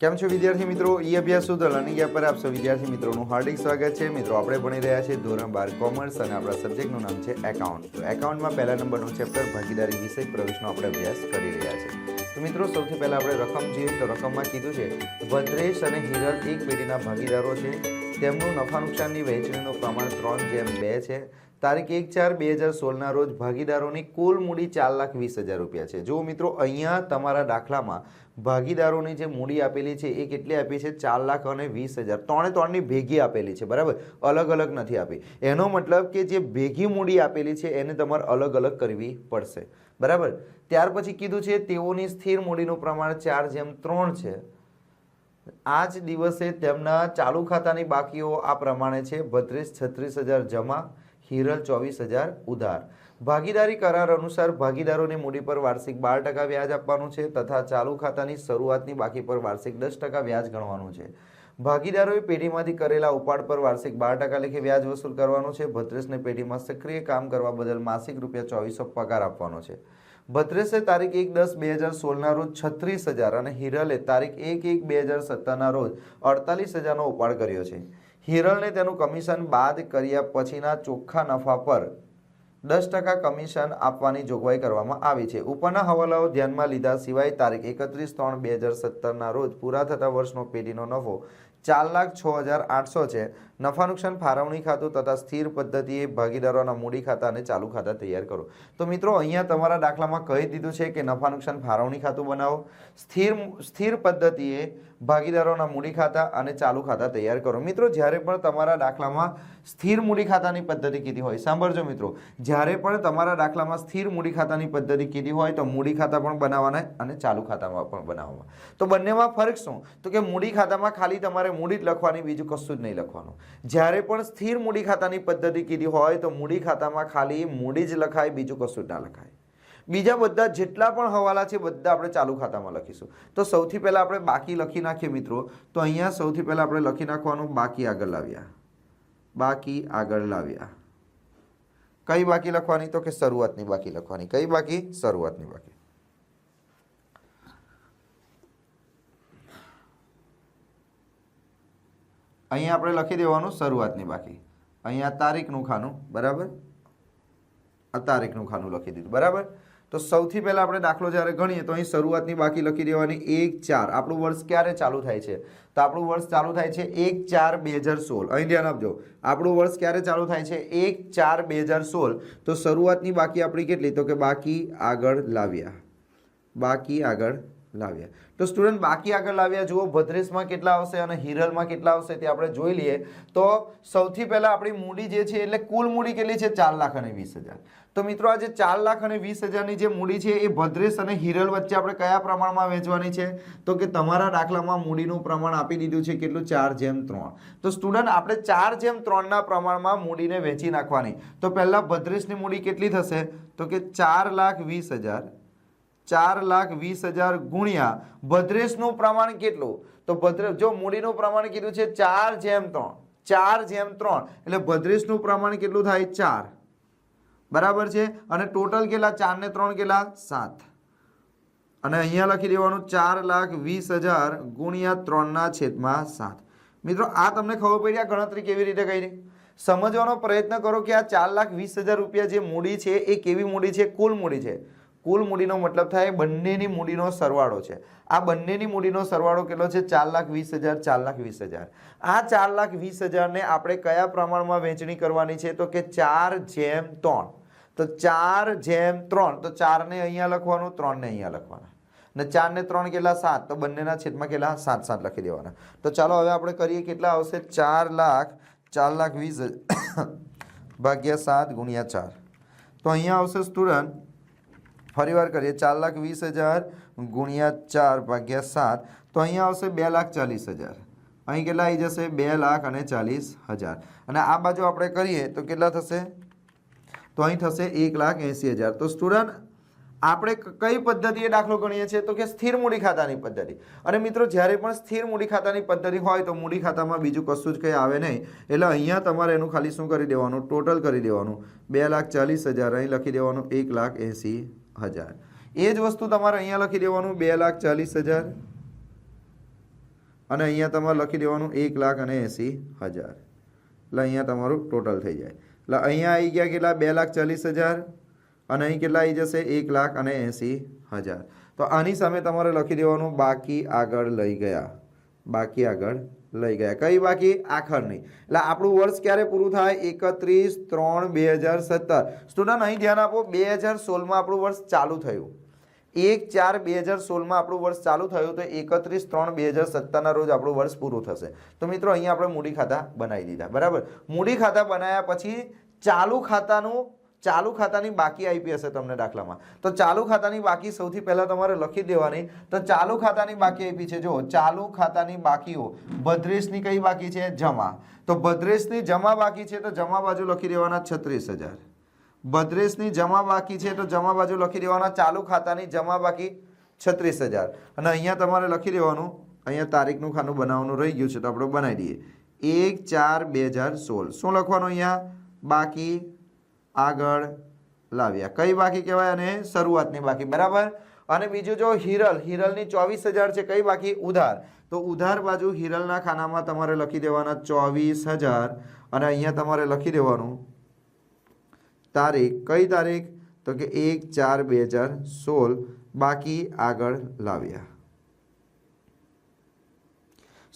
કેમ છો વિદ્યાર્થી મિત્રો? ઈ અભ્યાસ શુદ્ધ લર્નિંગ એપ પર આપ સૌ વિદ્યાર્થી મિત્રોનું હાર્દિક સ્વાગત છે। મિત્રો આપણે ભણી રહ્યા છીએ ધોરણ 12 કોમર્સ અને આપણા સબ્જેક્ટનું નામ છે એકાઉન્ટ। તો એકાઉન્ટમાં પહેલા નંબરનું ચેપ્ટર ભાગીદારી વિષય પ્રવેશનો આપણે અભ્યાસ કરી રહ્યા છીએ। તો મિત્રો સૌથી પહેલા આપણે રકમ જોઈએ તો રકમમાં કીધું છે ભદ્રેશ અને હિરલ એક પેઢીના ભાગીદારો છે। તેમનું નફા નુકસાનની વહેંચણીનું પ્રમાણ 3:2 છે। તારીખ 1/4/2016 રોજ ભાગીદારોની કુલ મૂડી 4,20,000 રૂપિયા છે। જો મિત્રો અહીંયા તમારા દાખલામાં ભાગીદારોની જે મૂડી આપેલી છે એ કેટલી આપી છે? 4,20,000। ત્રણે ત્રણની ભેગી આપેલી છે, બરાબર, અલગ અલગ નથી આપી। એનો મતલબ કે જે ભેગી મૂડી આપેલી છે એને તમારે અલગ અલગ કરવી પડશે, બરાબર। ત્યાર પછી કીધું છે તેઓની સ્થિર મૂડીનું પ્રમાણ 4:3 છે। આ જ દિવસે તેમના ચાલુ ખાતાની બાકીઓ આ પ્રમાણે છે: ભદ્રેશ 36,000 જમા, હિરલ 24,000 ઉધાર। ભાગીદારી કરાર અનુસાર ભાગીદારોની મૂડી પર વાર્ષિક 12% વ્યાજ આપવાનું છે તથા ચાલુ ખાતાની શરૂઆતની બાકી પર વાર્ષિક 10% વ્યાજ ગણવાનું છે। ભાગીદારોએ પેઢીમાંથી કરેલા ઉપાડ પર વાર્ષિક 12% લેખે વ્યાજ વસૂલ કરવાનું છે। ભદ્રેશને પેઢીમાં સક્રિય કામ કરવા બદલ માસિક ₹2400 પગાર આપવાનો છે। ભદ્રેશે તારીખ 1/10/2016 રોજ 36,000 અને હિરલે તારીખ 1/1/2017 રોજ 48,000નો ઉપાડ કર્યો છે। હિરલને તેનું કમિશન બાદ કર્યા પછીના ચોખ્ખા નફા પર 10% કમિશન આપવાની જોગવાઈ કરવામાં આવી છે। ઉપરના હવાલાઓ ધ્યાનમાં લીધા સિવાય તારીખ 31/3/2017 રોજ પૂરા થતા વર્ષનો પેઢીનો નફો 4,06,800 છે। નફા નુકસાન ફાળવણી ખાતું તથા સ્થિર પદ્ધતિએ ભાગીદારોના મૂડી ખાતા અને ચાલુ ખાતા તૈયાર કરો। તો મિત્રો અહીંયા તમારા દાખલામાં કહી દીધું છે કે નફા નુકસાન ફાળવણી ખાતું બનાવો, સ્થિર પદ્ધતિએ ભાગીદારોના મૂડી ખાતા અને ચાલુ ખાતા તૈયાર કરો। મિત્રો જ્યારે પણ તમારા દાખલામાં સ્થિર મૂડી ખાતાની પદ્ધતિ કીધી હોય, સાંભળજો મિત્રો, જ્યારે પણ તમારા દાખલામાં સ્થિર મૂડી ખાતાની પદ્ધતિ કીધી હોય તો મૂડી ખાતા પણ બનાવવાના અને ચાલુ ખાતામાં પણ બનાવવામાં। તો બંનેમાં ફરક શું? તો કે મૂડી ખાતામાં ખાલી તમારે મૂડી જ લખવાની, બીજું કશું જ નહીં લખવાનું। જ્યારે પણ સ્થિર મૂડી ખાતાની પદ્ધતિ કીધી હોય તો મૂડી ખાતામાં ખાલી મૂડી જ લખાય, બીજું કશું જ ના લખાય। બીજા બધા જેટલા પણ હવાલા છે બધા આપણે ચાલુ ખાતામાં લખીશું। તો સૌથી પહેલા આપણે બાકી લખી નાખીએ મિત્રો। તો અહીંયા સૌથી પહેલા આપણે લખી નાખવાનું બાકી આગળ લાવ્યા, બાકી આગળ લાવ્યા। કઈ બાકી લખવાની? તો કે શરૂઆતની બાકી લખવાની। કઈ બાકી? શરૂઆતની બાકી। અહીંયા આપણે લખી દેવાનું શરૂઆતની બાકી। અહીંયા તારીખનું ખાનું, બરાબર, આ તારીખનું ખાનું લખી દીધું, બરાબર। તો સૌથી પહેલા આપણે દાખલો જ્યારે ગણીએ તો અહીં શરૂઆતની બાકી લખી દેવાની 1/4। આપણું વર્ષ ક્યારે ચાલુ થાય છે? તો આપણું વર્ષ ચાલુ થાય છે 1/4/2016। અહીં ધ્યાન આપજો, આપણું વર્ષ ક્યારે ચાલુ થાય છે? 1/4/2016। તો શરૂઆતની બાકી આપણી કેટલી? તો કે બાકી આગળ લાવ્યા, બાકી આગળ લાવ્યા। તો સ્ટુડન્ટ બાકી આગળ લાવ્યા જુઓ, ભદ્રેશમાં કેટલા આવશે અને હિરલમાં કેટલા આવશે તે આપણે જોઈ લઈએ। તો સૌથી પહેલા આપણી મૂડી જે છે એટલે કુલ મૂડી કેટલી છે? 4,20,000। તો મિત્રો આ જે 4,20,000ની જે મૂડી છે એ ભદ્રેશ અને હિરલ વચ્ચે આપણે કયા પ્રમાણમાં વેચવાની છે? તો કે તમારા દાખલામાં મૂડીનું પ્રમાણ આપી દીધું છે કેટલું? 4:3। તો સ્ટુડન્ટ આપણે 4:3ના પ્રમાણમાં મૂડીને વેચી નાખવાની। તો પહેલા ભદ્રેશની મૂડી કેટલી થશે? તો કે 4,20,000, 4,20,000 ગુણ્યા ભદ્રેશનું પ્રમાણ કેટલું? તો ભદ્રેશ જો મૂડીનું પ્રમાણ કીધું છે 4:3, 4:3 એટલે ભદ્રેશનું પ્રમાણ કેટલું થાય? 4, બરાબર છે। અને ટોટલ કેટલા? 4 ને 3 કેટલા? 7। અને અહીંયા લખી દેવાનું 4,20,000 ગુણ્યા 3/7। મિત્રો આ તમને ખબર પડી આ ગણતરી કેવી રીતે કરી? સમજવાનો પ્રયત્ન કરો કે આ 4,20,000 રૂપિયા જે મૂડી છે એ કેવી મૂડી છે? કુલ મૂડી છે। કુલ મૂડીનો મતલબ થાય બંનેની મૂડીનો સરવાળો છે। આ બંનેની મૂડીનો સરવાળો કેટલો છે? 4,20,000, 4,20,000। આ 4,20,000 ને આપણે કયા પ્રમાણમાં વહેંચણી કરવાની છે? તો કે 4:3। તો 4:3, તો 4 ને અહીંયા લખવાનું, 3 ને અહીંયા લખવાના, ને 4 ને 3 કેટલા? 7। તો બંનેના છેદમાં કેટલા? 7 લખી દેવાના। તો ચાલો હવે આપણે કરીએ, કેટલા આવશે? 4,20,000 ભાગ્યા 7 ગુણ્યા 4। તો અહીંયા આવશે સ્ટુડન્ટ, ફરી વાર કરીએ, 4,20,000 ગુણ્યા 4 ભાગ્યા 7। તો અહીંયા આવશે 2,40,000। અહીં કેટલા આવી જશે? 2,40,000। અને આ બાજુ આપણે કરીએ તો કેટલા થશે? તો અહીં થશે 1,80,000। તો સ્ટુડન્ટ આપણે કઈ પદ્ધતિએ દાખલો ગણીએ છીએ? તો કે સ્થિર મૂડી ખાતાની પદ્ધતિ। અને મિત્રો જ્યારે પણ સ્થિર મૂડી ખાતાની પદ્ધતિ હોય તો મૂડી ખાતામાં બીજું કશું જ કંઈ આવે નહીં, એટલે અહીંયા તમારે એનું ખાલી શું કરી દેવાનું? ટોટલ કરી દેવાનું। 2,40,000 અહીં લખી દેવાનું 1,80,000। એ જ વસ્તુ તમારે અહીંયા લખી દેવાનું 2,40,000 અને અહીંયા તમારે લખી દેવાનું 1,80,000 એટલે અહીંયા તમારું ટોટલ થઈ જાય એટલે અહીંયા આવી ગયા કેટલા 2,40,000 અને અહીં કેટલા આવી જશે 1,80,000 તો આની સામે તમારે લખી દેવાનું બાકી આગળ લઈ ગયા કઈ બાકી આખરની એટલે આપણું વર્ષ ક્યારે પૂરું થાય 31/3/2017 સ્ટુડન્ટ અહીં ધ્યાન આપો 2016માં આપણું વર્ષ ચાલુ થયું 1/4/2016માં આપણું વર્ષ ચાલુ થયું તો 31/3/2017 રોજ આપણું વર્ષ પૂરું થશે તો મિત્રો અહીંયા આપણે મૂડી ખાતા બનાવી દીધા બરાબર મૂડી ખાતા બનાવ્યા પછી ચાલુ ખાતાની બાકી આપી હશે તમને દાખલામાં તો ચાલુ ખાતાની બાકી સૌથી પહેલા તમારે લખી દેવાની તો ચાલુ ખાતાની બાકી આપી છે જો ચાલુ ખાતાની બાકીઓ ભદ્રેશની કઈ બાકી છે જમા તો ભદ્રેશની જમા બાકી છે તો જમા બાજુ લખી દેવાના 36,000 ભદ્રેશની જમા બાકી છે તો જમા બાજુ લખી દેવાના ચાલુ ખાતાની જમા બાકી 36,000 અને અહીંયા તમારે લખી દેવાનું અહીંયા તારીખનું ખાનું બનાવવાનું રહી ગયું છે તો આપણે બનાવી દઈએ 1/4/2016 શું લખવાનું અહીંયા બાકી આગળ લાવ્યા કઈ બાકી કહેવાય અને શરૂઆતની બાકી બરાબર અને બીજું જો હિરલની 24,000 છે કઈ બાકી ઉધાર તો ઉધાર બાજુ હિરલના ખાનામાં તમારે લખી દેવાના 24,000 અને અહીંયા તમારે લખી દેવાનું તારીખ કઈ તારીખ તો કે 1/4/2016 બાકી આગળ લાવ્યા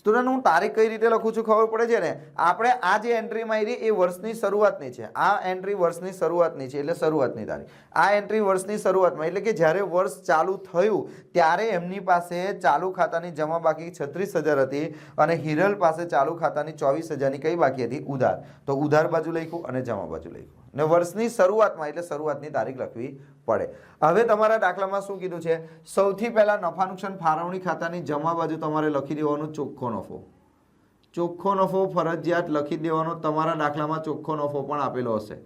સ્ટુડન્ટ હું તારીખ કઈ રીતે લખું છું ખબર પડે છે ને આપણે આ જે એન્ટ્રી મારી એ વર્ષની શરૂઆતની છે આ એન્ટ્રી વર્ષની શરૂઆતની છે એટલે શરૂઆતની તારીખ આ એન્ટ્રી વર્ષની શરૂઆતમાં એટલે કે જ્યારે વર્ષ ચાલુ થયું ત્યારે એમની પાસે ચાલુ ખાતાની જમા બાકી 36,000 હતી અને હિરલ પાસે ચાલુ ખાતાની 24,000ની કઈ બાકી હતી ઉધાર તો ઉધાર બાજુ લખ્યું અને જમા બાજુ લખ્યું ને વર્ષની શરૂઆતમાં એટલે શરૂઆતની તારીખ લખવી પડે હવે તમારા દાખલામાં શું કીધું છે સૌથી પહેલા નફા નુકસાન ફાળવણી ખાતાની જમા બાજુ તમારે લખી દેવાનું ચોખ્ખો નફો ફરજિયાત લખી દેવાનો તમારા દાખલામાં ચોખ્ખો નફો પણ આપેલો હશે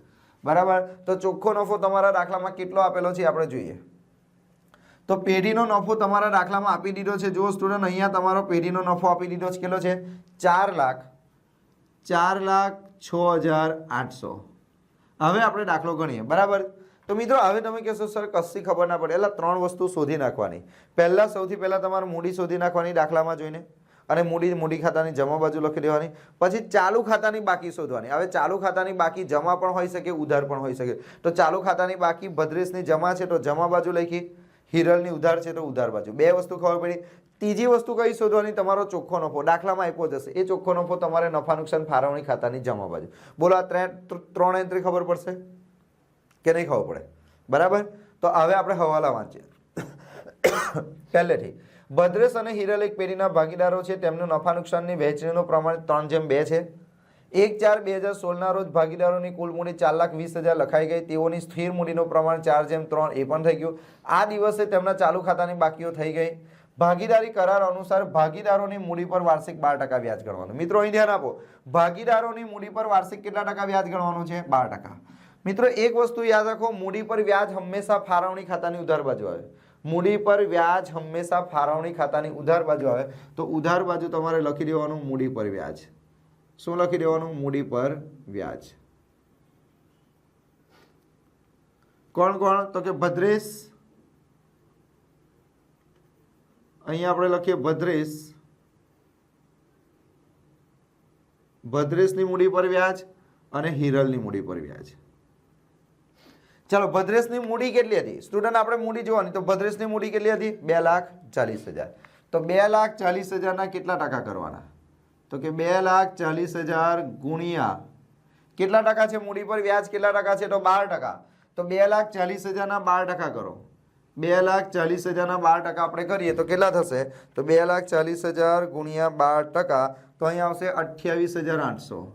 બરાબર તો ચોખ્ખો નફો તમારા દાખલામાં કેટલો આપેલો છે આપણે જોઈએ તો પેઢીનો નફો તમારા દાખલામાં આપી દીધો છે જો સ્ટુડન્ટ અહીંયા તમારો પેઢીનો નફો આપી દીધો છે કેટલો છે 4,06,800 હવે આપણે દાખલો ગણીએ બરાબર તો મિત્રો હવે તમે કહેશો સર કશી ખબર ના પડે એટલે ત્રણ વસ્તુ શોધી નાખવાની પહેલા સૌથી પહેલા તમારે મૂડી શોધી નાખવાની દાખલામાં જોઈને અને મૂડી ખાતાની જમા બાજુ લખી દેવાની પછી ચાલુ ખાતાની બાકી શોધવાની હવે ચાલુ ખાતાની બાકી જમા પણ હોઈ શકે ઉધાર પણ હોઈ શકે તો ચાલુ ખાતાની બાકી ભદ્રેશની જમા છે તો જમા બાજુ લખી હિરલની ઉધાર છે તો ઉધાર બાજુ બે વસ્તુ ખબર પડી ત્રીજી વસ્તુ કઈ શોધવાની તમારો ચોખ્ખો નફો દાખલામાં આપ્યો જશે એ ચોખ્ખો નફો તમારે નફા નુકસાન ફાળવણી ખાતાની જમા બાજુ બોલો આ ત્રણ એન્ટ્રી ખબર પડશે કે નહીં ખબર પડે બરાબર તો હવે આપણે હવાલા વાંચીએ પહેલેથી ભદ્રેશ અને હિરલ એક પેઢીના ભાગીદારો છે તેમનું નફા નુકસાનની વહેંચણીનું પ્રમાણ 3:2 છે 1/4/2016 રોજ ભાગીદારોની કુલ મૂડી 4,20,000 લખાઈ ગઈ તેઓની સ્થિર મૂડીનું પ્રમાણ 4:3 એ પણ થઈ ગયું આ દિવસે તેમના ચાલુ ખાતાની બાકીઓ થઈ ગઈ ભાગીદારી કરાર અનુસાર ભાગીદારોની મૂડી પર વાર્ષિક 12% વ્યાજ ગણવાનું મિત્રો અહીં ધ્યાન આપો ભાગીદારોની મૂડી પર વાર્ષિક કેટલા ટકા વ્યાજ ગણવાનું છે 12% મિત્રો એક વસ્તુ યાદ રાખો મૂડી પર વ્યાજ હંમેશા ફાળવણી ખાતાની ઉધાર બાજુ આવે મૂડી પર વ્યાજ હંમેશા ફાળવણી ખાતાની ઉધાર બાજુ આવે તો ઉધાર બાજુ તમારે લખી દેવાનું મૂડી પર વ્યાજ શું લખી દેવાનું મૂડી પર વ્યાજ કોણ તો કે ભદ્રેશ અહીંયા આપણે લખીએ ભદ્રેશની મૂડી પર વ્યાજ અને હિરલની મૂડી પર વ્યાજ ચાલો ભદ્રેશની મૂડી કેટલી હતી સ્ટુડન્ટ આપણે મૂડી જોવાની તો ભદ્રેશની મૂડી કેટલી હતી 2,40,000 તો 2,40,000 ના કેટલા ટકા કરવાના તો કે 2,40,000 ગુણ્યા કેટલા ટકા છે મૂડી પર વ્યાજ કેટલા ટકા છે તો 12% તો 2,40,000 ના 12% કરો 2,40,000 ના 12% આપણે કરીએ તો કેટલા થશે તો 2,40,000 ગુણ્યા 12% તો અહીંયા આવશે 28,800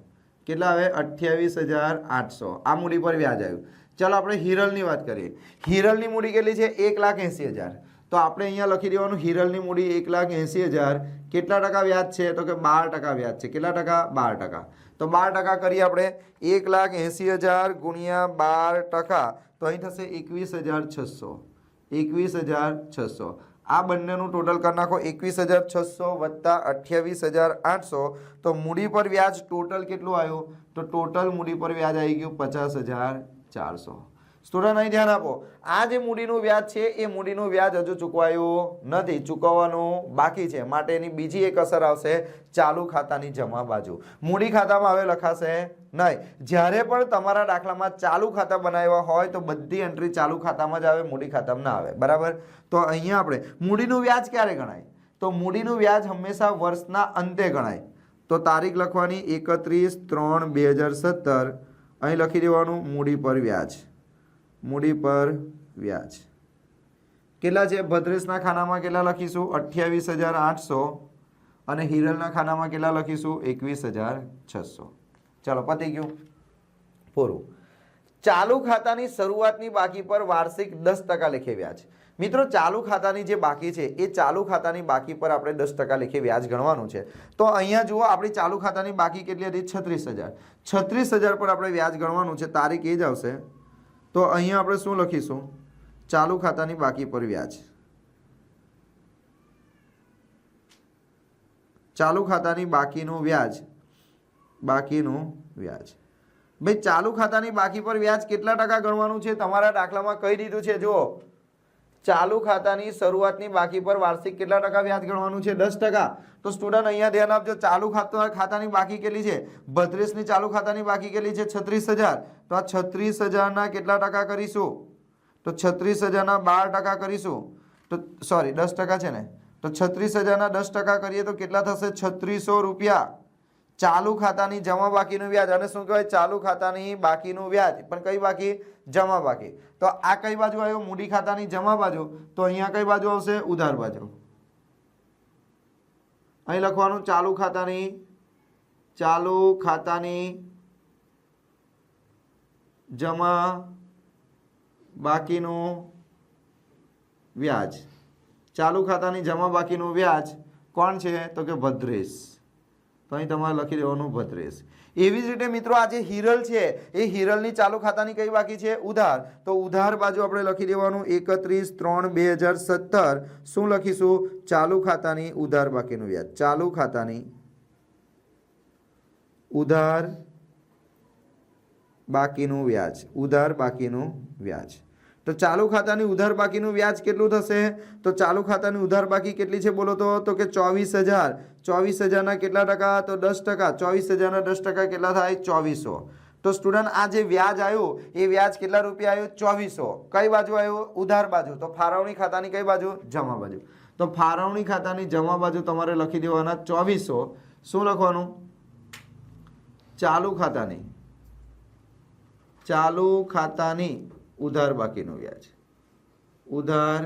કેટલા આવે 28,800 આ મૂડી પર વ્યાજ આવ્યું ચાલો આપણે હિરલની વાત કરીએ હિરલની મૂડી કેટલી છે 1,80,000 તો આપણે અહીંયા લખી દેવાનું હિરલની મૂડી 1,80,000 કેટલા ટકા વ્યાજ છે તો કે 12% વ્યાજ છે કેટલા ટકા 12% તો 12% કરીએ આપણે 1,80,000 ગુણ્યા 12% તો અહીં થશે 21,600 21,600 આ બંનેનું ટોટલ કરી નાખો 21,600 વત્તા 28,800 તો મૂડી પર વ્યાજ ટોટલ કેટલું આવ્યું તો ટોટલ મૂડી પર વ્યાજ આવી ગયું 50,400 સ્ટુડન્ટ અહીં ધ્યાન આપો, આ જે મૂડીનું વ્યાજ છે એ મૂડીનું વ્યાજ હજુ ચૂકવાયું નથી, ચૂકવવાનું બાકી છે, માટે એની બીજી એક અસર આવશે ચાલુ ખાતાની જમા બાજુ. મૂડી ખાતામાં હવે લખાશે નહીં. જ્યારે પણ તમારા દાખલામાં ચાલુ ખાતા બનાવ્યા હોય તો બધી એન્ટ્રી ચાલુ ખાતામાં જ આવે, મૂડી ખાતામાં ના આવે. બરાબર. તો અહીંયા આપણે મૂડીનું વ્યાજ ક્યારે ગણાય? તો મૂડીનું વ્યાજ હંમેશા વર્ષના અંતે ગણાય. તો તારીખ લખવાની 31/3/2017. અહીં લખી દેવાનું મૂડી પર વ્યાજ. મૂડી પર વ્યાજ કેટલા છે? ભદ્રેશના ખાનામાં કેટલા લખીશું? 28,800 અને હિરલના ખાનામાં કેટલા લખીશું? 21,600. ચાલો પતી ગયું, પૂરું. ચાલુ ખાતાની શરૂઆતની બાકી પર વાર્ષિક 10% લેખે વ્યાજ. મિત્રો ચાલુ ખાતાની જે બાકી છે એ ચાલુ ખાતાની બાકી પર આપણે 10% લેખે વ્યાજ ગણવાનું છે. તો અહીંયા જુઓ આપણી ચાલુ ખાતાની બાકી કેટલી હતી? 36,000. 36,000 પર આપણે વ્યાજ ગણવાનું છે, તારીખ એ જ આવશે. તો અહીંયા આપણે શું લખીશું? ચાલુ ખાતાની બાકી પર વ્યાજ. ચાલુ ખાતાની બાકીનું વ્યાજ. બાકીનું વ્યાજ. ભાઈ ચાલુ ખાતાની બાકી પર વ્યાજ કેટલા ટકા ગણવાનું છે? તમારા દાખલામાં કહી દીધું છે. જુઓ, ચાલુ ખાતાની શરૂઆતની બાકી પર વાર્ષિક કેટલા ટકા વ્યાજ ગણવાનું છે? 10%. તો સ્ટુડન્ટ અહીંયા ધ્યાન આપજો, ચાલુ ખાતાની બાકી કેટલી છે? 32ની ચાલુ ખાતાની બાકી કેટલી છે? 36,000. તો આ 36,000ના કેટલા ટકા કરીશું? તો 36,000ના 12% કરીશું. તો સોરી 10% છે ને, તો 36,000ના 10% કરીએ તો કેટલા થશે? 3600 રૂપિયા. ચાલુ ખાતાની જમા બાકીનું વ્યાજ. અને શું કહેવાય? ચાલુ ખાતાની બાકીનું વ્યાજ. પણ કઈ બાકી? જમા બાકી. તો આ કઈ બાજુ આવ્યો? મૂડી ખાતાની જમા બાજુ. તો અહીંયા કઈ બાજુ આવશે? ઉધાર બાજુ. અહીં લખવાનું ચાલુ ખાતાની જમા બાકીનું વ્યાજ. ચાલુ ખાતાની જમા બાકીનું વ્યાજ કોણ છે? તો કે ભદ્રેશ. તો અહીં તમારે લખી દેવાનું ભદ્રેશ. એવી જ રીતે મિત્રો આ જે હિરલ છે એ હિરલની ચાલુ ખાતાની કઈ બાકી છે? ઉધાર. તો ઉધાર બાજુ આપણે લખી દેવાનું 31/3/2017. શું લખીશું? ચાલુ ખાતાની ઉધાર બાકીનું વ્યાજ. ચાલુ ખાતાની ઉધાર બાકીનું વ્યાજ. ઉધાર બાકીનું વ્યાજ. તો ચાલુ ખાતાની ઉધાર બાકીનું વ્યાજ કેટલું થશે? તો ચાલુ ખાતાની ઉધાર બાકી કેટલી છે બોલો તો કે 24,000. 24,000ના કેટલા ટકા? તો 10%. 24,000ના 10% કેટલા થાય? 2400. તો સ્ટુડન્ટ આ જે વ્યાજ આવ્યું એ વ્યાજ કેટલા રૂપિયા આવ્યું? 2400. કઈ બાજુ આવ્યું? ઉધાર બાજુ. તો ફાળવણી ખાતાની કઈ બાજુ? જમા બાજુ. તો ફાળવણી ખાતાની જમા બાજુ તમારે લખી દેવાના 2400. શું લખવાનું? ચાલુ ખાતાની ઉધાર બાકીનું વ્યાજ. ઉધાર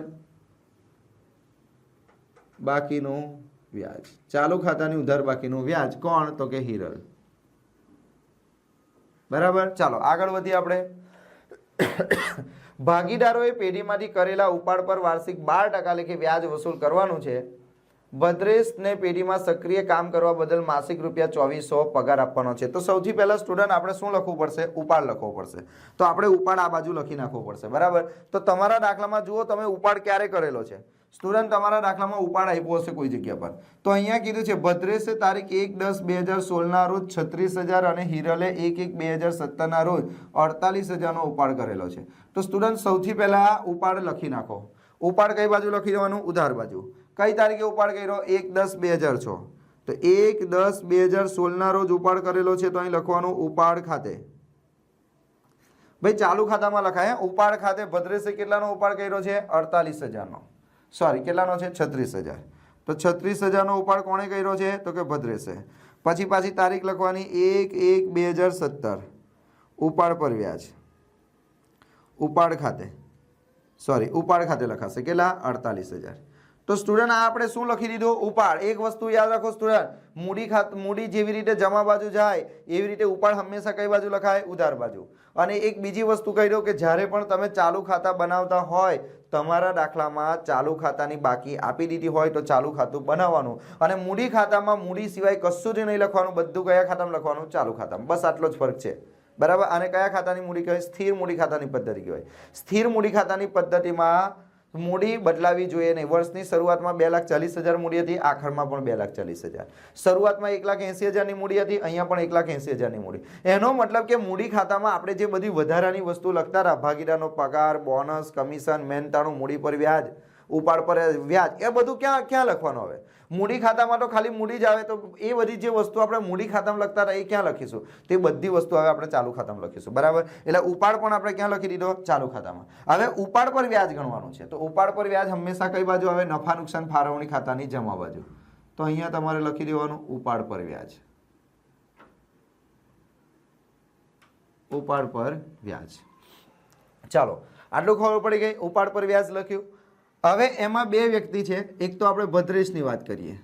બાકીનું વ્યાજ. ચાલુ ખાતાની ઉધાર બાકીનું વ્યાજ કોણ? તો કે હિરલ. બરાબર. ચાલો આગળ વધીએ આપણે. ભાગીદારોએ પેઢીમાંથી કરેલા ઉપાડ પર વાર્ષિક 12% લેખે વ્યાજ વસૂલ કરવાનું છે. ભદ્રેશને પેઢીમાં સક્રિય કામ કરવા બદલ માસિક ₹2400 પગાર આપવાનો છે. તો સૌથી પહેલા સ્ટુડન્ટ આપણે શું લખવું પડશે? ઉપાડ લખવો પડશે. તો આપણે ઉપાડ આ બાજુ લખી નાખવો પડશે. બરાબર. તો તમારા દાખલામાં જુઓ તમે ઉપાડ ક્યારે કરેલો છે? સ્ટુડન્ટ તમારા દાખલામાં ઉપાડ આપ્યો હશે કોઈ જગ્યા પર. તો અહીંયા કીધું છે ભદ્રેશે તારીખ 1/10/2016ના રોજ 36,000 અને હિરલે 1/1/2017ના રોજ 48,000નો ઉપાડ કરેલો છે. તો સ્ટુડન્ટ સૌથી પહેલા ઉપાડ લખી નાખો. ઉપાડ કઈ બાજુ લખી દેવાનું? ઉધાર બાજુ. કઈ તારીખે ઉપાડ કર્યો? 1/10/2006. તો 1/10/2016ના રોજ ઉપાડ કરેલો છે. તો અહીં લખવાનું ઉપાડ ખાતે. ભાઈ ચાલુ ખાતામાં લખાય. ઉપાડ ખાતે ભદ્રેશે કેટલાનો ઉપાડ કર્યો છે? 48,000નો. સોરી કેટલાનો છે? 36,000. તો 36,000નો ઉપાડ કોણે કર્યો છે? તો કે ભદ્રેશે. પછી પાછી તારીખ લખવાની 1/1/2017. ઉપાડ પર વ્યાજ. ઉપાડ ખાતે લખાશે કેટલા? 48,000. તો સ્ટુડન્ટ આ આપણે શું લખી દીધું? ઉપાડ. એક વસ્તુ યાદ રાખો સ્ટુડન્ટ, મૂડી જેવી રીતે જમા બાજુ જાય એવી રીતે ઉપાડ હંમેશા કઈ બાજુ લખાય? ઉધાર બાજુ. અને એક બીજી વસ્તુ કહી દો કે જ્યારે પણ તમે ચાલુ ખાતા બનાવતા હોય, તમારા દાખલામાં ચાલુ ખાતાની બાકી આપી દીધી હોય તો ચાલુ ખાતું બનાવવાનું. અને મૂડી ખાતામાં મૂડી સિવાય કશું જ નહીં લખવાનું. બધું કયા ખાતામાં લખવાનું? ચાલુ ખાતામાં. બસ આટલો જ ફરક છે. બરાબર. અને કયા ખાતાની મૂડી કહેવાય? સ્થિર મૂડી ખાતાની પદ્ધતિ કહેવાય. સ્થિર મૂડી ખાતાની પદ્ધતિમાં મૂડી બદલાવી જોઈએ નહીં. વર્ષની શરૂઆતમાં 2,40,000 મૂડી હતી, આખરમાં પણ 2,40,000. શરૂઆતમાં 1,80,000ની મૂડી હતી, અહીંયા પણ 1,80,000ની મૂડી. એનો મતલબ કે મૂડી ખાતામાં આપણે જે બધી વધારાની વસ્તુ લખતા હતા, ભાગીદારનો પગાર, બોનસ, કમિશન, મહેનતાણું, મૂડી પર વ્યાજ, ઉપાડ પર વ્યાજ, એ બધું ક્યાં લખવાનું? હવે મૂડી ખાતામાં તો ખાલી મૂડી જ આવે, તો એ બધી જે વસ્તુ આપણે મૂડી ખાતામાં લખતા હતા એ ક્યાં લખીશું? તે બધી વસ્તુ હવે આપણે ચાલુ ખાતામાં લખીશું. બરાબર? એટલે ઉપાડ પણ આપણે ક્યાં લખી દીધો? ચાલુ ખાતામાં. હવે ઉપાડ પર વ્યાજ ગણવાનું છે, તો ઉપાડ પર વ્યાજ હંમેશા કઈ બાજુ આવે? નફા નુકસાન ફાળવણી ખાતાની જમા બાજુ. તો અહીંયા તમારે લખી દેવાનું ઉપાડ પર વ્યાજ. ઉપાડ પર વ્યાજ. ચાલો, આટલું ખબર પડી ગઈ. ઉપાડ પર વ્યાજ લખ્યું. હવે એમાં બે વ્યક્તિ છે. એક તો આપણે ભદ્રેશની વાત કરીએ.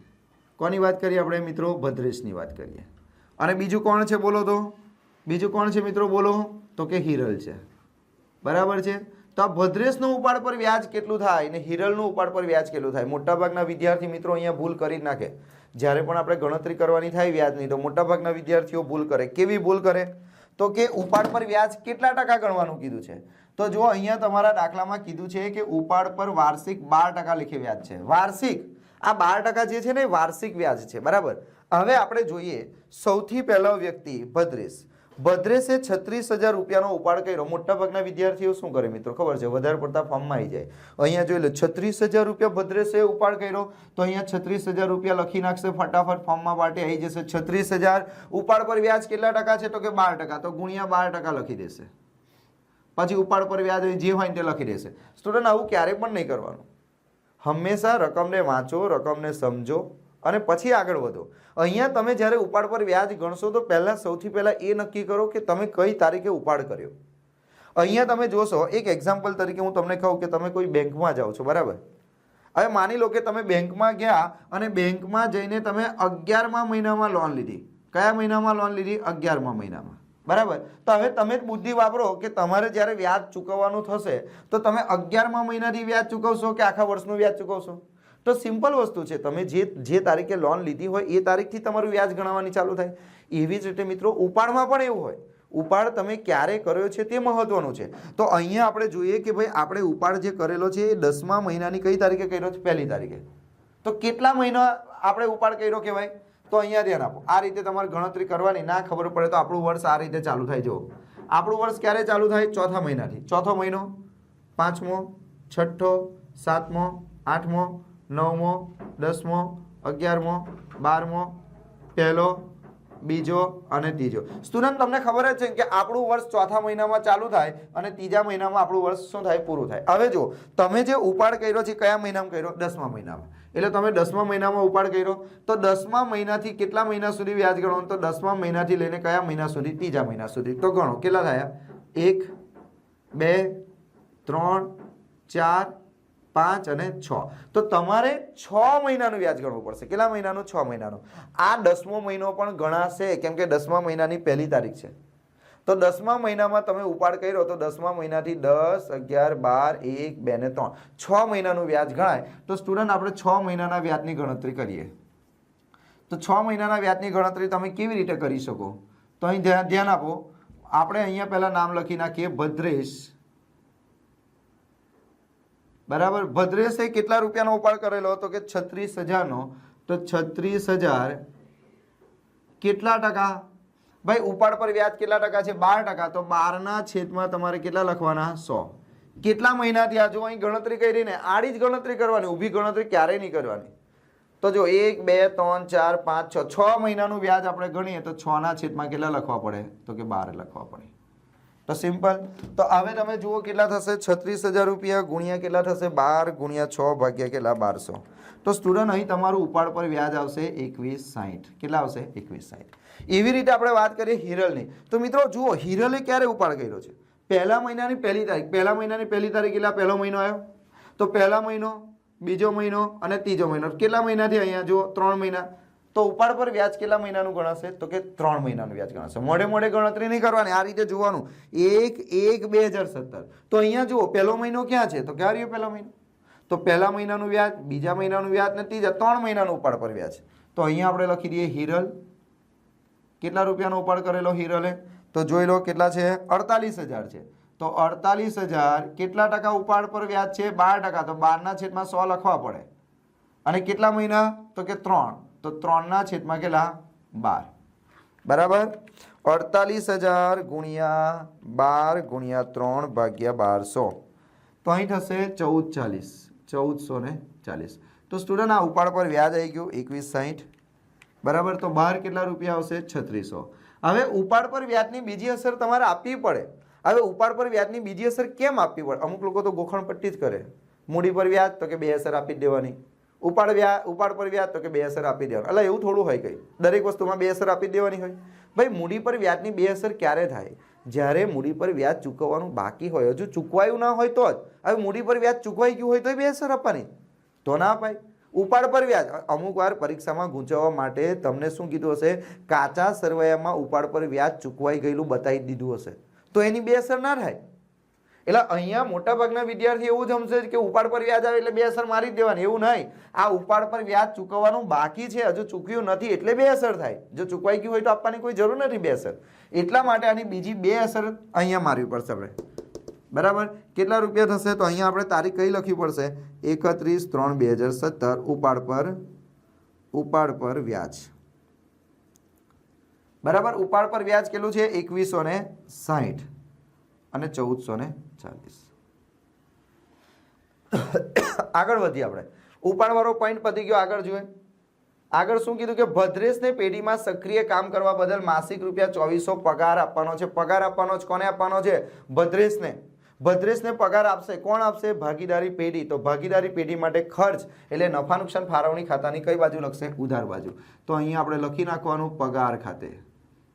કોની વાત કરીએ આપણે મિત્રો? ભદ્રેશની વાત કરીએ. અને બીજું કોણ છે બોલો તો? બીજું કોણ છે મિત્રો બોલો? તો કે હિરલ છે. બરાબર છે? તો આ ભદ્રેશનું ઉપાડ પર વ્યાજ કેટલું થાય ને હિરલનું ઉપાડ પર વ્યાજ કેટલું થાય? મોટાભાગના વિદ્યાર્થી મિત્રો અહીંયા ભૂલ કરી જ નાખે. જ્યારે પણ આપણે ગણતરી કરવાની થાય વ્યાજની, તો મોટાભાગના વિદ્યાર્થીઓ ભૂલ કરે. કેવી ભૂલ કરે? તો કે ઉપાડ પર વ્યાજ કેટલા ટકા ગણવાનું કીધું છે. તો જો અહીંયા તમારા દાખલામાં કીધું છે કે ઉપાડ પર વાર્ષિક 12% લેખે વ્યાજ છે. વાર્ષિક આ 12% જે છે ને એ વાર્ષિક વ્યાજ છે. બરાબર? હવે આપણે જોઈએ સૌથી પહેલો વ્યક્તિ ભદ્રેશ. ભદ્રેશે 36,000 રૂપિયાનો ઉપાડ કર્યો. મોટાભાગના વિદ્યાર્થીઓ શું કરે મિત્રો ખબર છે? વધારે પડતા ફોર્મમાં આવી જાય. અહીંયા જોઈ લો 36,000 રૂપિયા ભદ્રેશે ઉપાડ કર્યો, તો અહીંયા 36,000 રૂપિયા લખી નાખશે ફટાફટ. ફોર્મમાં માટે આવી જશે 36,000. ઉપાડ પર વ્યાજ કેટલા ટકા છે? તો કે 12%. તો ગુણ્યા 12% લખી દેશે. પછી ઉપાડ પર વ્યાજ જે હોય તે લખી દેશે. સ્ટુડન્ટ આવું ક્યારે પણ નહીં કરવાનું. હંમેશા રકમને વાંચો, રકમને સમજો અને પછી આગળ વધો. અહીંયા તમે જ્યારે ઉપાડ પર વ્યાજ ગણશો તો સૌથી પહેલા એ નક્કી કરો કે તમે કઈ તારીખે ઉપાડ કર્યો. અહીંયા તમે જોશો, એક એક્ઝામ્પલ તરીકે હું તમને કહું કે તમે કોઈ બેંકમાં જાઓ છો. બરાબર? હવે માની લો કે તમે બેંકમાં ગયા અને બેંકમાં જઈને તમે 11મા મહિનામાં લોન લીધી. કયા મહિનામાં લોન લીધી? 11મા મહિનામાં. બરાબર? તો હવે તમે જ બુદ્ધિ વાપરો કે તમારે જ્યારે વ્યાજ ચૂકવવાનું થશે તો તમે 11મા મહિનાથી વ્યાજ ચૂકવશો કે આખા વર્ષનું વ્યાજ ચૂકવશો? તો સિમ્પલ વસ્તુ છે, તમે જે તારીખે લોન લીધી હોય એ તારીખથી તમારું વ્યાજ ગણવાની ચાલુ થાય. એવી જ રીતે મિત્રો ઉપાડમાં પણ એવું હોય. ઉપાડ તમે ક્યારે કર્યો છે તે મહત્વનું છે. તો અહીંયા આપણે જોઈએ કે ભાઈ આપણે ઉપાડ જે કરેલો છે એ 10મા મહિનાની કઈ તારીખે કર્યો છે? 1લી તારીખે. તો કેટલા મહિના આપણે ઉપાડ કર્યો કહેવાય? તો અહીંયા ધ્યાન આપો. આ રીતે તમારે ગણતરી કરવાની. ના ખબર પડે તો આપણું વર્ષ આ રીતે ચાલુ થાય. જો આપણું વર્ષ ક્યારે ચાલુ થાય? ચોથા મહિનાથી. ચોથો મહિનો, 5મો, 6ઠો, 7મો, 8મો, 9મો, 10મો, 11મો, 12મો, પહેલો, બીજો અને ત્રીજો. સ્ટુડન્ટ તમને ખબર જ છે કે આપણું વર્ષ ચોથા મહિનામાં ચાલુ થાય અને ત્રીજા મહિનામાં આપણું વર્ષ શું થાય? પૂરું થાય. હવે જો તમે જે ઉપાડ કર્યો છે કયા મહિનામાં કર્યો? 10મા મહિનામાં. એટલે તમે 10મા મહિનામાં ઉપાડ કર્યો તો 10મા મહિનાથી કેટલા મહિના સુધી વ્યાજ ગણવાનું? તો 10મા મહિનાથી લઈને કયા મહિના સુધી? ત્રીજા મહિના સુધી. તો ગણો કેટલા થયા? 1, 2, 3, 4, 5 અને 6. તો તમારે 6 મહિનાનું વ્યાજ ગણવું પડશે. કેટલા મહિનાનું? 6 મહિનાનું. આ 10મો મહિનો પણ ગણાશે કેમ કે 10મા મહિનાની 1લી તારીખ છે. તો 10મા મહિનામાં તમે ઉપાડ કર્યો તો 10મા મહિનાથી 10, 11, 12, 1, 2 ને 3 6 મહિનાનું વ્યાજ ગણાય. તો સ્ટુડન્ટ આપણે 6 મહિનાના વ્યાજની ગણતરી કરીએ. તો 6 મહિનાના વ્યાજની ગણતરી તમે કેવી રીતે કરી શકો? તો અહીં ધ્યાન આપો. આપણે અહીંયા પહેલા નામ લખી નાખીએ ભદ્રેશ. બરાબર? ભદ્રેશે કેટલા રૂપિયાનો ઉપાડ કરેલો? તો કે 36,000નો. તો 36,000 કેટલા ટકા? ભાઈ ઉપાડ પર વ્યાજ કેટલા ટકા છે? 12%. તો 12ના છેદમાં તમારે કેટલા લખવાના? 100. કેટલા મહિનાથી? આ જો અહીં ગણતરી કરી ને આડી જ ગણતરી કરવાની, ઊભી ગણતરી ક્યારેય નહીં કરવાની. તો જો 1, 2, 3, 4, 5, 6 6 મહિનાનું વ્યાજ આપણે ગણીએ તો 6ના છેદમાં કેટલા લખવા પડે? તો કે 12 લખવા પડે. તો સિમ્પલ. તો હવે તમે જુઓ કેટલા થશે? 36,000 રૂપિયા ગુણ્યા કેટલા થશે? 12 ગુણ્યા 6 ભાગ્યા કેટલા? 1200. તો સ્ટુડન્ટ અહીં તમારું ઉપાડ પર વ્યાજ આવશે 2160. કેટલા આવશે? 2160. એવી રીતે આપણે વાત કરીએ હિરલની. તો મિત્રો જુઓ હિરલે ક્યારે ઉપાડ કર્યો છે? પહેલા મહિનાની 1લી તારીખ. પહેલા મહિનાની 1લી તારીખ એટલે પહેલો મહિનો આવ્યો. તો પહેલા મહિનો, બીજો મહિનો અને ત્રીજો મહિનો. કેટલા મહિનાથી? અહીંયા જુઓ 3 મહિના. તો ઉપાડ પર વ્યાજ કેટલા મહિનાનું ગણાશે? તો કે 3 મહિનાનું વ્યાજ ગણાશે. મોડે મોડે ગણતરી નહીં કરવાની, આ રીતે જોવાનું. 1/1/2017. તો અહીંયા જુઓ પહેલો મહિનો ક્યાં છે? તો ક્યાં રહ્યો પહેલો મહિનો? તો પહેલા મહિનાનું વ્યાજ, બીજા મહિનાનું વ્યાજ ને ત્રીજા 3 મહિનાનું ઉપાડ પર વ્યાજ. તો અહીંયા આપણે લખી દઈએ હિરલ. કેટલા રૂપિયાનો ઉપાડ કરેલો હિરલે? તો જોઈ લો કેટલા છે? 48,000 છે. તો 48,000 કેટલા ટકા ઉપાડ પર વ્યાજ છે 12%, તો 12/100 લખવા પડે. અને કેટલા મહિના તો કે 3, તો 3/12 બરાબર. 48,000 ગુણ્યા 12 ગુણ્યા 3 ભાગ્યા 1200, તો અહીં થશે 1440. તો સ્ટુડન્ટ આ ઉપાડ પર વ્યાજ આવી ગયું 2160 બરાબર. તો બહાર કેટલા રૂપિયા આવશે 3600. હવે ઉપાડ પર વ્યાજની બીજી અસર તમારે આપવી પડે. હવે ઉપાડ પર વ્યાજની બીજી અસર કેમ આપવી પડે? અમુક લોકો તો ગોખણ પટ્ટી જ કરે. મૂડી પર વ્યાજ તો કે 2 અસર આપી જ દેવાની, ઉપાડ પર વ્યાજ તો કે 2 અસર આપી દેવાની. એટલે એવું થોડું હોય કઈ દરેક વસ્તુમાં 2 અસર આપી દેવાની હોય? ભાઈ મૂડી પર વ્યાજની 2 અસર ક્યારે થાય? જ્યારે મૂડી પર વ્યાજ ચૂકવવાનું બાકી હોય, હજુ ચૂકવાયું ના હોય તો જ. હવે મૂડી પર વ્યાજ ચૂકવાઈ ગયું હોય તો 2 અસર આપવાની, તો ના અપાય. ઉપાડ પર વ્યાજ અમુક વાર પરીક્ષામાં ગૂંચવવા માટે તમને શું કીધું હશે? કાચા સરવૈયામાં ઉપાડ પર વ્યાજ ચૂકવાઈ ગયેલું બતાવી દીધું હશે, તો એની 2 અસર ના થાય. એટલે અહીંયા મોટા ભાગના વિદ્યાર્થી એવું જ સમજે કે ઉપાડ પર વ્યાજ આવે એટલે 2 અસર મારી જ દેવાની. એવું નહીં. આ ઉપાડ પર વ્યાજ ચૂકવવાનું બાકી છે, હજુ ચૂક્યું નથી એટલે 2 અસર થાય. જો ચૂકવાઈ ગયું હોય તો આપવાની કોઈ જરૂર નથી 2 અસર. એટલા માટે આની બીજી 2 અસર અહીંયા મારવી પડશે આપણે બરાબર. કેટલા રૂપિયા થશે? તો અહીંયા આપણે તારીખ કઈ લખવી પડશે? 31/3/2017 ઉપાડ પર વ્યાજ બરાબર. ઉપાડ પર વ્યાજ કેટલું છે? 2160 અને 1440. આગળ વધીએ આપણે. ઉપાડ વાળો પોઈન્ટ પતી ગયો. આગળ જોઈએ. આગળ શું કીધું કે ભદ્રેશને પેઢીમાં સક્રિય કામ કરવા બદલ માસિક ₹2400 પગાર આપવાનો છે. પગાર આપવાનો છે. કોને આપવાનો છે? ભદ્રેશને. ભદ્રેશને પગાર આપશે. કોણ આપશે? ભાગીદારી પેઢી. તો ભાગીદારી પેઢી માટે ખર્ચ એટલે નફા નુકસાન ફાળવણી ખાતાની કઈ બાજુ લખશે? ઉધાર બાજુ. તો અહીંયા આપણે લખી નાખવાનું પગાર ખાતે.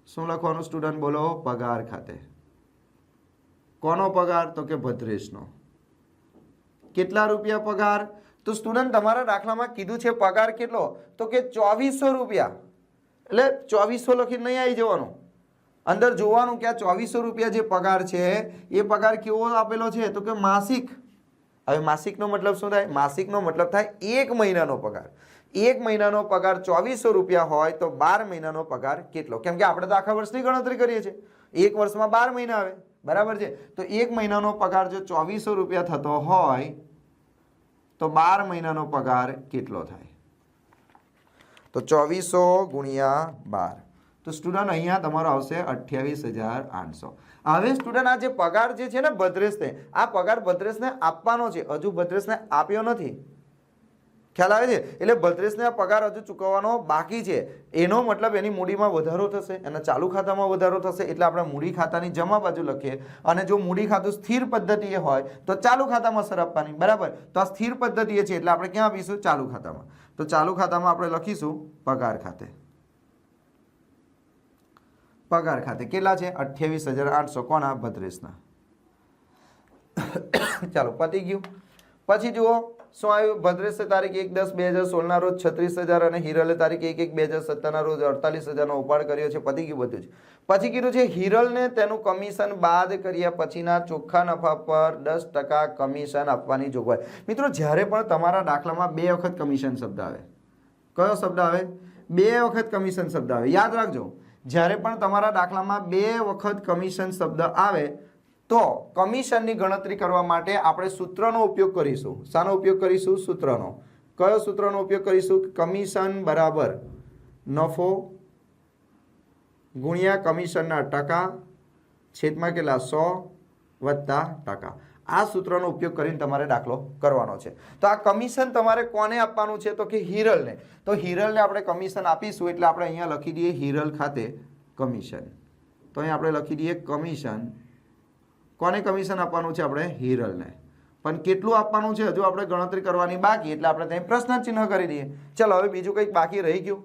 શું લખવાનું સ્ટુડન્ટ બોલો? પગાર ખાતે. કોનો પગાર? તો કે ભદ્રેશનો. કેટલા રૂપિયા પગાર? તો સ્ટુડન્ટ તમારા દાખલામાં કીધું છે પગાર કેટલો? તો કે ₹2400. એટલે 2400 લખીને નહીં આવી જવાનું, અંદર જોવાનું કે આ ₹2400 જે પગાર છે એ પગાર કેવો આપેલો છે? તો કે માસિક. હવે માસિકનો મતલબ શું થાય? માસિકનો મતલબ થાય 1 મહિનાનો પગાર. 1 મહિનાનો પગાર ₹2400 હોય તો 12 મહિનાનો પગાર કેટલો? કેમ કે આપણે તો આખા વર્ષની ગણતરી કરીએ છીએ. 1 વર્ષમાં 12 મહિના આવે બરાબર છે. તો 1 મહિનાનો પગાર જો ₹2400 થતો હોય તો 12 મહિનાનો પગાર કેટલો થાય? તો 2400 ગુણ્યા 12. તો સ્ટુડન્ટ અહીંયા તમારો આવશે 28,800. હવે સ્ટુડન્ટ આ જે પગાર જે છે ને ભદ્રેશને, આ પગાર ભદ્રેશને આપવાનો છે, હજુ ભદ્રેશને આપ્યો નથી. ખ્યાલ આવે છે? એટલે ભદ્રેશને આ પગાર હજુ ચૂકવવાનો બાકી છે. એનો મતલબ એની મૂડીમાં વધારો થશે, એના ચાલુ ખાતામાં વધારો થશે. એટલે આપણે મૂડી ખાતાની જમા બાજુ લખીએ. અને જો મૂડી ખાતું સ્થિર પદ્ધતિએ હોય તો ચાલુ ખાતામાં અસર આપવાની બરાબર. તો આ સ્થિર પદ્ધતિએ છે એટલે આપણે ક્યાં આપીશું? ચાલુ ખાતામાં. તો ચાલુ ખાતામાં આપણે લખીશું પગાર ખાતે. પગાર ખાતે કેટલા છે? 28,800. કોના? ભદ્રેશના. ચાલો પતી ગયું. પછી જુઓ શું આવ્યું? ભદ્રેશે તારીખ 1/10/2016 રોજ 36,000 અને હિરલે તારીખ 1/1/2017 રોજ 48,000 ઉપાડ કર્યો છે. પતી ગયું બધું જ. પછી કીધું છે હિરલને તેનું કમિશન બાદ કર્યા પછીના ચોખ્ખા નફા પર 10% કમિશન આપવાની જોગવાઈ. મિત્રો જ્યારે પણ તમારા દાખલામાં 2 વખત કમિશન શબ્દ આવે, કયો શબ્દ આવે? 2 વખત કમિશન શબ્દ આવે. યાદ રાખજો, જ્યારે પણ તમારા દાખલામાં 2 વખત કમિશન શબ્દ આવે તો કમિશનની ગણતરી કરવા માટે આપણે સૂત્રનો ઉપયોગ કરીશું. શાનો ઉપયોગ કરીશું? સૂત્રનો. કયો સૂત્રનો ઉપયોગ કરીશું? કમિશન બરાબર નફો ગુણ્યા કમિશનના ટકા છેદમાં કેટલા? 100 વત્તા ટકા. આ સૂત્રનો ઉપયોગ કરીને તમારે દાખલો કરવાનો છે. તો આ કમિશન તમારે કોને આપવાનું છે? તો કે હિરલને. તો હિરલને આપણે કમિશન આપીશું એટલે આપણે અહીંયા લખી દઈએ હિરલ ખાતે કમિશન. તો અહીં આપણે લખી દઈએ કમિશન. કોને કમિશન આપવાનું છે? આપણે હિરલને. પણ કેટલું આપવાનું છે હજુ આપણે ગણતરી કરવાની બાકી, એટલે આપણે ત્યાં પ્રશ્ન ચિહ્ન કરી દઈએ. ચલો હવે બીજું કંઈક બાકી રહી ગયું?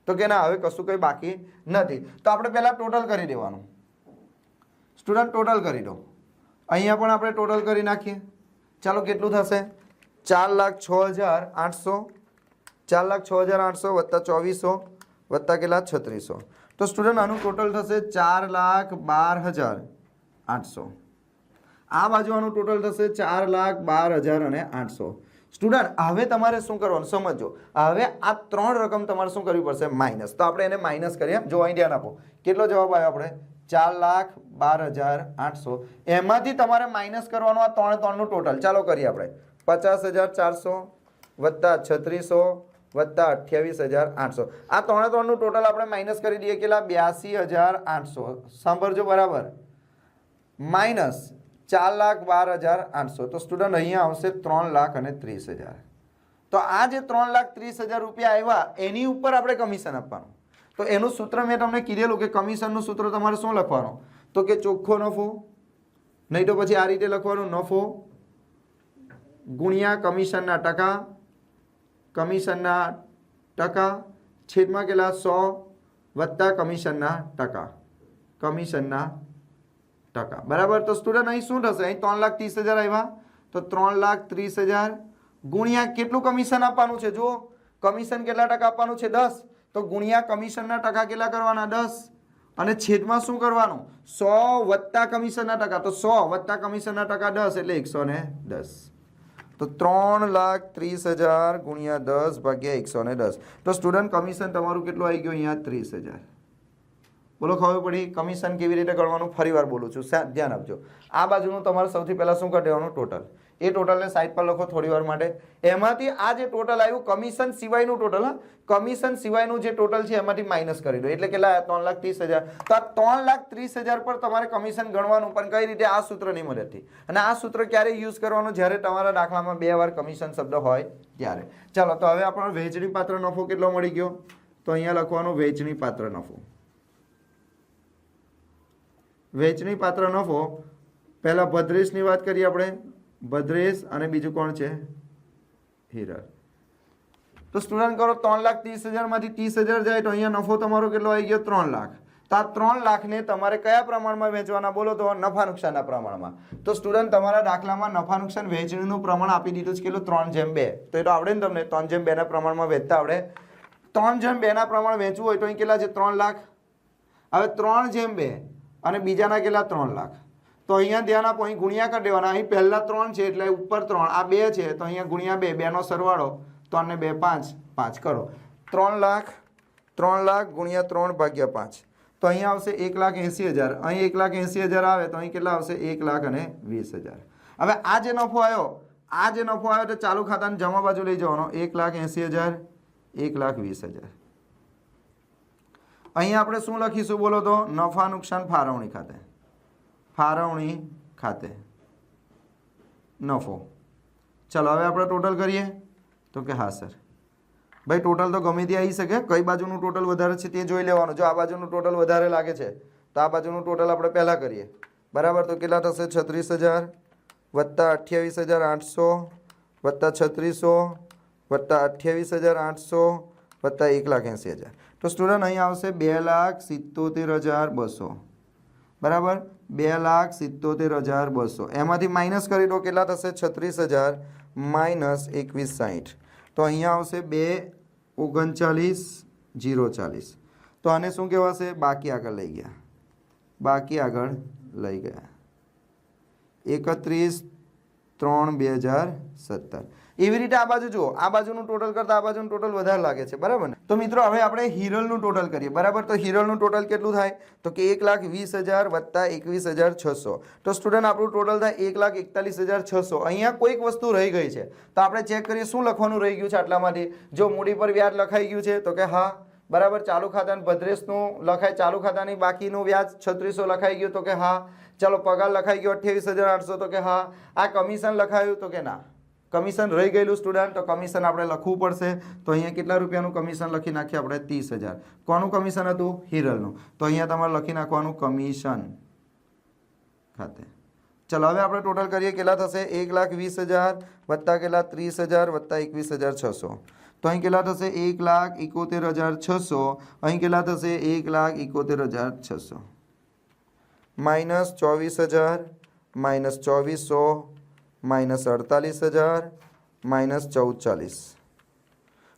તો કે ના, હવે કશું કંઈ બાકી નથી. તો આપણે પહેલા ટોટલ કરી દેવાનું. સ્ટુડન્ટ ટોટલ કરી દો. અહીંયા પણ આપણે ટોટલ કરી નાખીએ. ચાલો કેટલું થશે? 4,06,800. 4,06,800 વત્તા 2400 વત્તા કેટલા? 3600. તો સ્ટુડન્ટ આનું ટોટલ થશે 4,12,800. આ બાજુ આનું ટોટલ થશે 4,12,800. સ્ટુડન્ટ હવે તમારે શું કરવાનું સમજો. હવે આ 3 રકમ તમારે શું કરવી પડશે? માઇનસ. તો આપણે એને માઇનસ કરીએ. જો અહીં ધ્યાન આપો કેટલો જવાબ આવ્યો આપણે? 4,12,800 એમાંથી તમારે માઇનસ કરવાનું આ 3 ટોટલ. ચાલો કરીએ આપણે. 50,400 વત્તા 3600 વત્તા 28,800 આ 3 ટોટલ આપણે માઇનસ કરી દઈએ. કેટલા? 82,800. સાંભળજો બરાબર. માઇનસ 4,12,800. તો સ્ટુડન્ટ અહીંયા આવશે 3,30,000. તો આ જે 3,30,000 રૂપિયા આવ્યા એની ઉપર આપણે કમિશન આપવાનું. તો એનું સૂત્ર મેં તમને કીધેલું કે કમિશનનું સૂત્ર તમારે શું લખવાનું? તો કે ચોખ્ખો નફો, નહીં તો પછી આ રીતે લખવાનું, નફો ગુણ્યા કમિશનના ટકા, કમિશનના ટકા છેદમાં કેટલા? 100 વત્તા કમિશનના ટકા, કમિશનના ટકા. બરાબર. તો સ્ટુડન્ટ અહીં શું થશે? અહીં 3,30,000 આવ્યા તો 3,30,000 ગુણ્યા કેટલું કમિશન આપવાનું છે? જુઓ કમિશન કેટલા ટકા આપવાનું છે? 10. તો ગુણ્યા કમિશનના ટકા કેટલા કરવાના? 10 અને છેદમાં શું કરવાનું? 100 વત્તા કમિશનના ટકા. તો 100 વત્તા કમિશનના ટકા 10 એટલે 110. તો 3,30,000 ગુણ્યા 10 ભાગ્યા 110. તો સ્ટુડન્ટ કમિશન તમારું કેટલું આવી ગયું? અહીંયા 30,000. બોલો ખબર પડી? કમિશન કેવી રીતે ગણવાનું? ફરી વાર બોલું છું, ધ્યાન આપજો. આ બાજુનું તમારે સૌથી પહેલા શું કરી દેવાનું? ટોટલ. એ ટોટલને સાઈડ પર લખો થોડી વાર માટે. એમાંથી આ જે ટોટલ આવ્યું કમિશન સિવાયનું ટોટલ, હા, કમિશન સિવાયનું જે ટોટલ છે એમાંથી માઇનસ કરી દો. એટલે કેટલા? 3,30,000. તો આ 3,30,000 પર તમારે કમિશન ગણવાનું, પણ કઈ રીતે? આ સૂત્રની મદદથી. અને આ સૂત્ર ક્યારે યુઝ કરવાનું? જ્યારે તમારા દાખલામાં 2 વાર કમિશન શબ્દ હોય ત્યારે. ચાલો તો હવે આપણો વહેંચણી પાત્ર નફો કેટલો મળી ગયો? તો અહીંયા લખવાનું વહેંચણી પાત્ર નફો. વહેંચણી પાત્ર નફો પહેલા ભદ્રેશની વાત કરીએ આપણે. ભદ્રેશ અને બીજું કોણ છે? હિરલ. તો સ્ટુડન્ટ કરો 3,30,000 માંથી 30,000 જાય તો અહીંયા નફો તમારો કેટલો આવી ગયો? 3 લાખ. તો આ 3 લાખને તમારે કયા પ્રમાણમાં વેચવાના? બોલો તો નફા નુકસાનના પ્રમાણમાં. તો સ્ટુડન્ટ તમારા દાખલામાં નફા નુકસાન વહેંચણીનું પ્રમાણ આપી દીધું છે કેટલું? 3:2. તો એ તો આવડે ને તમને? 3:2 ના પ્રમાણમાં વેચતા આવડે. 3:2 ના પ્રમાણ વેચવું હોય તો અહીં કેટલા છે? 3 લાખ. હવે 3:2 અને બીજાના કેટલા? 3 લાખ. તો અહીંયા ધ્યાન આપો, અહીં ગુણ્યા કરી દેવાના. અહીં પહેલા 3 છે એટલે ઉપર 3, આ 2 છે તો અહીંયા ગુણ્યા 2, 2 નો સરવાળો 3 ને 2 5, 5 કરો. 3 લાખ ગુણ્યા 3 ભાગ્યા 5. તો અહીંયા આવશે 1,80,000. અહીં 1,80,000 આવે તો અહીં કેટલા આવશે? 1,20,000. હવે આ જે નફો આવ્યો તો ચાલુ ખાતાની જમા બાજુ લઈ જવાનો. 1,80,000, 1,20,000. અહીંયા આપણે શું લખીશું? બોલો તો નફા નુકસાન ફાળવણી ખાતે. ફાળવણી ખાતે નફો. ચાલો હવે આપણે ટોટલ કરીએ. તો કે હા સર. ભાઈ ટોટલ તો ગમે તે આવી શકે. કઈ બાજુનું ટોટલ વધારે છે તે જોઈ લેવાનું. જો આ બાજુનું ટોટલ વધારે લાગે છે તો આ બાજુનું ટોટલ આપણે પહેલાં કરીએ. બરાબર. તો કેટલા થશે? 36,000 વત્તા 28,800 વત્તા 3600 વત્તા 28,800 વત્તા 1,80,000. તો સ્ટુડન્ટ અહીં આવશે 2,77,200. બરાબર. 2,77,200. એમાંથી માઇનસ કરી દો. કેટલા થશે? 36,000 માઇનસ 21,60. તો અહીંયા આવશે 2,39,040. તો આને શું કહેવાશે? બાકી આગળ લઈ ગયા. બાકી આગળ લઈ ગયા. 31/3/2017. એવી રીતે આ બાજુ જુઓ. આ બાજુનું ટોટલ કરતાં આ બાજુનું ટોટલ વધારે લાગે છે. બરાબર ને? તો મિત્રો હવે આપણે હિરલનું ટોટલ કરીએ. બરાબર. તો હિરલનું ટોટલ કેટલું થાય? તો કે 1,20,000 વત્તા 21,600. તો સ્ટુડન્ટ આપણું ટોટલ થાય 1,41,600. અહીંયા કોઈક વસ્તુ રહી ગઈ છે તો આપણે ચેક કરીએ શું લખવાનું રહી ગયું છે આટલામાંથી. જો મૂડી પર વ્યાજ લખાઈ ગયું છે તો કે હા. બરાબર. ચાલુ ખાતાની ભદ્રેશનું લખાય, ચાલુ ખાતાની બાકીનું વ્યાજ 3600 લખાઈ ગયું તો કે હા. ચાલો પગાર લખાઈ ગયો 28,800 તો કે હા. આ કમિશન લખાયું તો કે ના. કમિશન રહી ગયેલું સ્ટુડન્ટ, તો કમિશન આપણે લખવું પડશે. તો અહીંયા કેટલા રૂપિયાનું કમિશન લખી નાખીએ આપણે? 30,000. કોનું કમિશન હતું? હિરલનું. તો અહીંયા તમારે લખી નાખવાનું કમિશન ખાતે. ચલો હવે આપણે ટોટલ કરીએ. કેટલા થશે? 1,20,000 વત્તા કેટલા? 30,000 વત્તા 21,600. તો અહીં કેટલા થશે? 1,71,600. અહીં કેટલા થશે? 1,71,600 માઇનસ 24,000 માઇનસ 2,400 માઇનસ 48,000 માઇનસ 1440.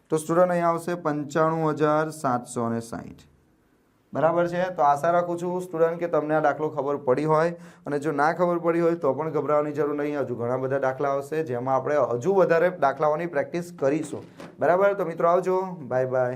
તો સ્ટુડન્ટ અહીં આવશે 95,760. બરાબર છે. તો આશા રાખું છું સ્ટુડન્ટ કે તમને આ દાખલો ખબર પડી હોય. અને જો ના ખબર પડી હોય તો પણ ગભરાવાની જરૂર નહીં. હજુ ઘણા બધા દાખલા આવશે જેમાં આપણે હજુ વધારે દાખલાઓની પ્રેક્ટિસ કરીશું. બરાબર. તો મિત્રો આવજો. Bye bye.